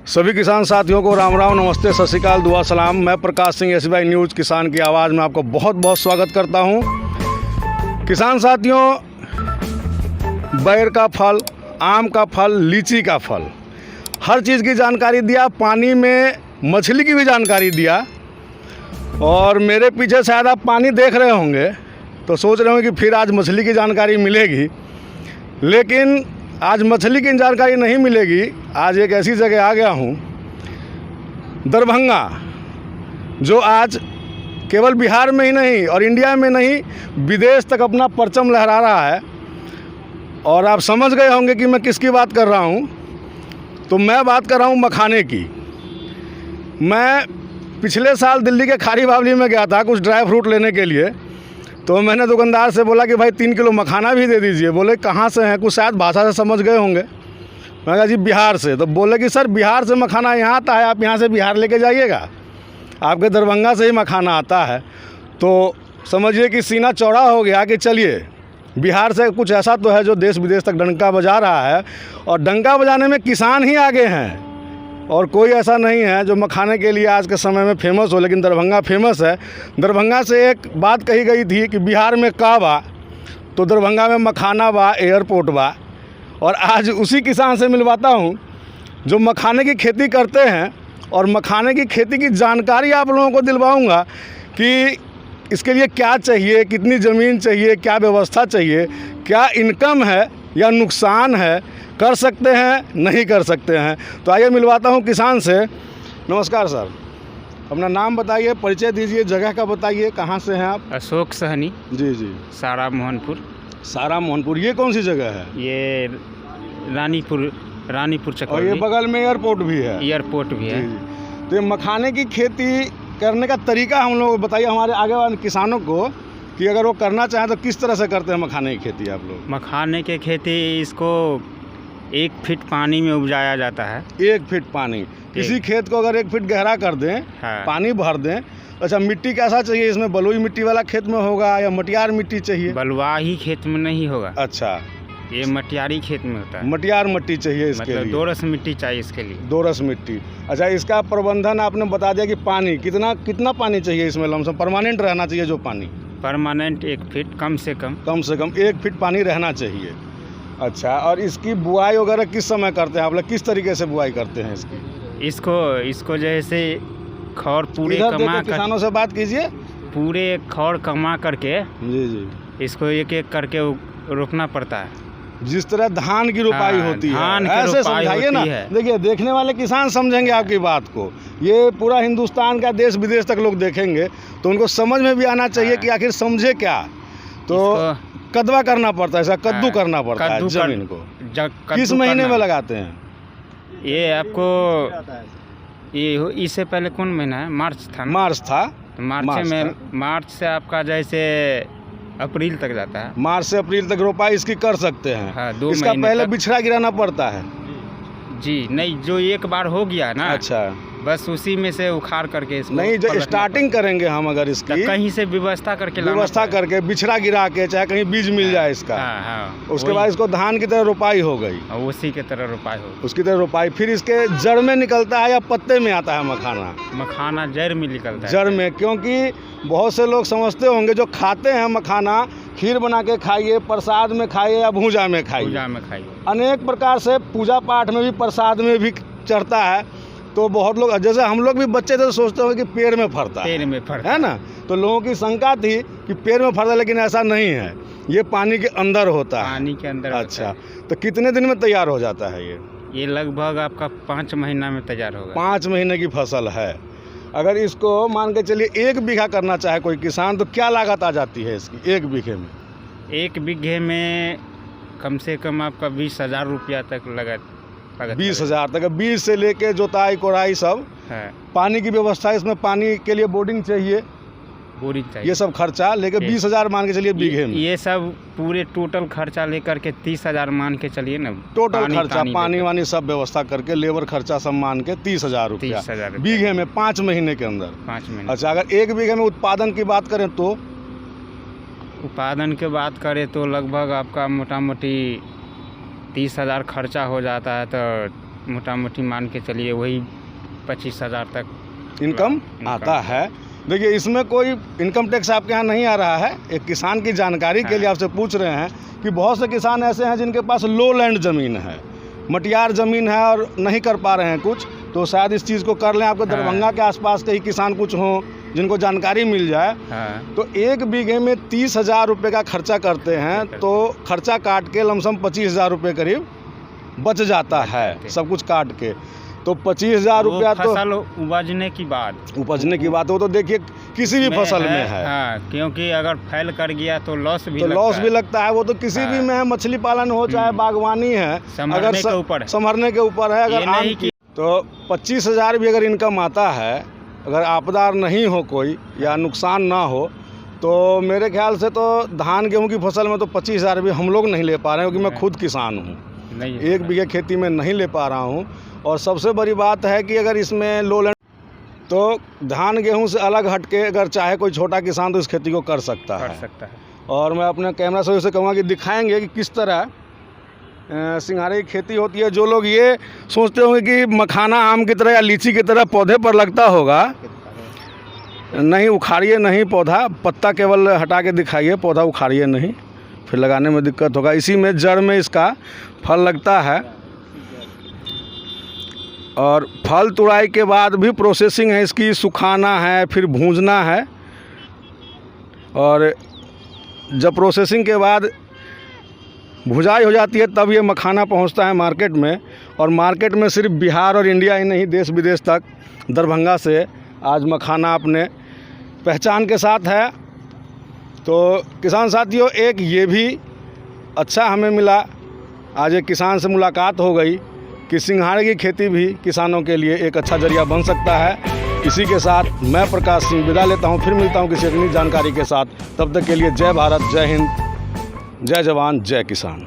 सभी किसान साथियों को राम राम, नमस्ते, सत श्री अकाल, दुआ सलाम। मैं प्रकाश सिंह, SBI न्यूज़ किसान की आवाज़ में आपको बहुत बहुत स्वागत करता हूं। किसान साथियों, बैर का फल, आम का फल, लीची का फल, हर चीज़ की जानकारी दिया। पानी में मछली की भी जानकारी दिया। और मेरे पीछे शायद आप पानी देख रहे होंगे तो सोच रहे होंगे कि फिर आज मछली की जानकारी मिलेगी, लेकिन आज मछली की जानकारी नहीं मिलेगी। आज एक ऐसी जगह आ गया हूँ, दरभंगा, जो आज केवल बिहार में ही नहीं और इंडिया में नहीं, विदेश तक अपना परचम लहरा रहा है। और आप समझ गए होंगे कि मैं किसकी बात कर रहा हूँ। तो मैं बात कर रहा हूँ मखाने की। मैं पिछले साल दिल्ली के खारी बावली में गया था कुछ ड्राई फ्रूट लेने के लिए। तो मैंने दुकानदार से बोला कि भाई 3 किलो मखाना भी दे दीजिए। बोले कहाँ से हैं, कुछ शायद भाषा से समझ गए होंगे। मैं कहा जी बिहार से। तो बोले कि सर बिहार से मखाना यहाँ आता है, आप यहाँ से बिहार लेके जाइएगा, आपके दरभंगा से ही मखाना आता है। तो समझिए कि सीना चौड़ा हो गया कि चलिए बिहार से कुछ ऐसा तो है जो देश विदेश तक डंका बजा रहा है। और डंका बजाने में किसान ही आगे हैं, और कोई ऐसा नहीं है जो मखाने के लिए आज के समय में फेमस हो, लेकिन दरभंगा फेमस है। दरभंगा से एक बात कही गई थी कि बिहार में का बा, तो दरभंगा में मखाना बा, एयरपोर्ट बा। और आज उसी किसान से मिलवाता हूँ जो मखाने की खेती करते हैं, और मखाने की खेती की जानकारी आप लोगों को दिलवाऊँगा कि इसके लिए क्या चाहिए, कितनी ज़मीन चाहिए, क्या व्यवस्था चाहिए, क्या इनकम है या नुकसान है, कर सकते हैं नहीं कर सकते हैं। तो आइए मिलवाता हूं किसान से। नमस्कार सर, अपना नाम बताइए, परिचय दीजिए, जगह का बताइए, कहां से हैं आप? अशोक सहनी। जी। सारा मोहनपुर। सारा मोहनपुर, ये कौन सी जगह है? ये रानीपुर चक्कर। और ये बगल में एयरपोर्ट भी है? एयरपोर्ट भी है। जी। तो ये मखाने की खेती करने का तरीका हम लोग बताइए हमारे आगे वाले किसानों को, कि अगर वो करना चाहें तो किस तरह से करते हैं मखाने की खेती आप लोग? मखाने की खेती इसको 1 फीट पानी में उपजाया जाता है। 1 फीट पानी? किसी खेत को अगर 1 फीट गहरा कर दें, हाँ। पानी भर दें। अच्छा, मिट्टी कैसा चाहिए इसमें? बलुई मिट्टी वाला खेत में होगा या मटियार मिट्टी चाहिए? बलुआही खेत में नहीं होगा। अच्छा, ये मटियारी खेत में होता है। मटियार मिट्टी चाहिए इसके मतलब लिए? दोरस मिट्टी चाहिए इसके लिए। दोरस मिट्टी। अच्छा, इसका प्रबंधन आपने बता दिया कि पानी कितना पानी चाहिए इसमें? लमसम परमानेंट रहना चाहिए जो पानी? परमानेंट 1 फीट कम से कम 1 फीट पानी रहना चाहिए। अच्छा, और इसकी बुआई वगैरह किस समय करते हैं आप लोग? किस तरीके से बुआई करते हैं इसकी? इसको जैसे खौर पूरे कमा कर, किसानों से बात कीजिए, पूरे खौर कमा करके जी इसको एक एक करके रोपना पड़ता है। जिस तरह धान की रोपाई होती है, ऐसे समझाइए ना। देखिए, देखने वाले किसान समझेंगे आपकी बात को। ये पूरा हिंदुस्तान का देश विदेश तक लोग देखेंगे, तो उनको समझ में भी आना चाहिए कि आखिर समझे क्या। तो कदवा करना पड़ता है, ऐसा कद्दू करना पड़ता है जमीन को। किस महीने में लगाते हैं ये? आपको ये इससे पहले कौन महीना है? मार्च था। मार्च से आपका जैसे अप्रैल तक जाता है। मार्च से अप्रैल तक रोपाई इसकी कर सकते हैं। हाँ, 2 इसका पहले बिछड़ा गिराना पड़ता है? जी नहीं, जो एक बार हो गया ना। अच्छा, बस उसी में से उखाड़ करके इसको नहीं, जो स्टार्टिंग करेंगे हम अगर इसकी कहीं से व्यवस्था करके बिछड़ा गिरा के, चाहे कहीं बीज मिल जाए इसका। हाँ, उसके बाद इसको धान की तरह रोपाई हो गई, उसी की तरह रोपाई हो, उसकी तरह रोपाई। फिर इसके जड़ में निकलता है या पत्ते में आता है मखाना? मखाना जड़ में निकलता है। जड़ में, क्योंकि बहुत से लोग समझते होंगे जो खाते हैं मखाना, खीर बना के खाइए, प्रसाद में खाइए या भूजा में खाइए। अनेक प्रकार से पूजा पाठ में भी, प्रसाद में भी चढ़ता है। तो बहुत लोग, जैसे हम लोग भी बच्चे थे तो सोचते हो कि पेड़ में फरता है ना। तो लोगों की शंका थी कि पेड़ में फरता है, लेकिन ऐसा नहीं है, ये पानी के अंदर होता है। पानी के अंदर। अच्छा, तो कितने दिन में तैयार हो जाता है ये लगभग आपका 5 महीना में तैयार होगा। 5 महीने की फसल है। अगर इसको मान के चलिए 1 बीघा करना चाहे कोई किसान, तो क्या लागत आ जाती है इसकी 1 बीघे में? 1 बीघे में कम से कम आपका 20,000 रुपया तक लगत 20,000 तक? बीज से लेके जोताई कोड़ाई सब है। पानी की व्यवस्था, इसमें पानी के लिए बोर्डिंग चाहिए, ये सब खर्चा लेके 20,000 मान के चलिए बीघे में। ये सब पूरे टोटल खर्चा लेकर के 30,000 मान के चलिए ना। टोटल खर्चा पानी वानी सब व्यवस्था करके, लेबर खर्चा सब मान के 30,000 रुपया बीघे में 5 महीने के अंदर। 5 महीने। अच्छा, अगर 1 बीघे में उत्पादन की बात करें तो? उत्पादन की बात करें तो लगभग आपका मोटा मोटी 30,000 खर्चा हो जाता है, तो मोटा मोटी मान के चलिए वही 25,000 तक इनकम आता है। देखिए, इसमें कोई इनकम टैक्स आपके यहाँ नहीं आ रहा है। एक किसान की जानकारी के लिए आपसे पूछ रहे हैं कि बहुत से किसान ऐसे हैं जिनके पास लो लैंड ज़मीन है, मटियार ज़मीन है और नहीं कर पा रहे हैं कुछ, तो शायद इस चीज़ को कर लें। आपके दरभंगा के आसपास के ही किसान कुछ हों जिनको जानकारी मिल जाए। तो 1 बीघे में 30,000 रुपये का खर्चा करते हैं, तो खर्चा काट के लमसम 25,000 रुपये करीब बच जाता है, सब कुछ काट के। तो 25,000 रुपया तो फसल उपजने की बात वो तो देखिए किसी भी फसल में है। हाँ, क्योंकि अगर फैल कर गया तो लॉस भी लगता है। वो तो किसी भी में है, मछली पालन हो चाहे बागवानी है, अगर संभरने के ऊपर है। अगर आम की तो 25,000 भी अगर इनकम आता है, अगर आपदा नहीं हो कोई या नुकसान ना हो, तो मेरे ख्याल से तो धान गेहूँ की फसल में तो 25,000 भी हम लोग नहीं ले पा रहे हैं, क्योंकि मैं खुद किसान हूँ, 1 बीघे खेती में नहीं ले पा रहा हूँ। और सबसे बड़ी बात है कि अगर इसमें लो लैंड, तो धान गेहूं से अलग हटके अगर चाहे कोई छोटा किसान तो इस खेती को कर सकता है। और मैं अपने कैमरा से कहूँगा कि दिखाएंगे कि किस तरह सिंघाड़े की खेती होती है। जो लोग ये सोचते होंगे कि मखाना आम की तरह या लीची की तरह पौधे पर लगता होगा, नहीं, उखाड़िए नहीं पौधा, पत्ता केवल हटा के दिखाइए, पौधा उखाड़िए नहीं, फिर लगाने में दिक्कत होगा। इसी में जड़ में इसका फल लगता है और फल तुड़ाई के बाद भी प्रोसेसिंग है इसकी, सुखाना है, फिर भूंजना है। और जब प्रोसेसिंग के बाद भुजाई हो जाती है तब ये मखाना पहुंचता है मार्केट में। और मार्केट में सिर्फ बिहार और इंडिया ही नहीं, देश विदेश तक दरभंगा से आज मखाना अपने पहचान के साथ है। तो किसान साथियों, एक ये भी अच्छा हमें मिला, आज एक किसान से मुलाकात हो गई कि सिंघाड़े की खेती भी किसानों के लिए एक अच्छा जरिया बन सकता है। इसी के साथ मैं प्रकाश सिंह विदा लेता हूं, फिर मिलता हूं किसी नई जानकारी के साथ। तब तक के लिए जय भारत, जय हिंद, जय जवान, जय किसान।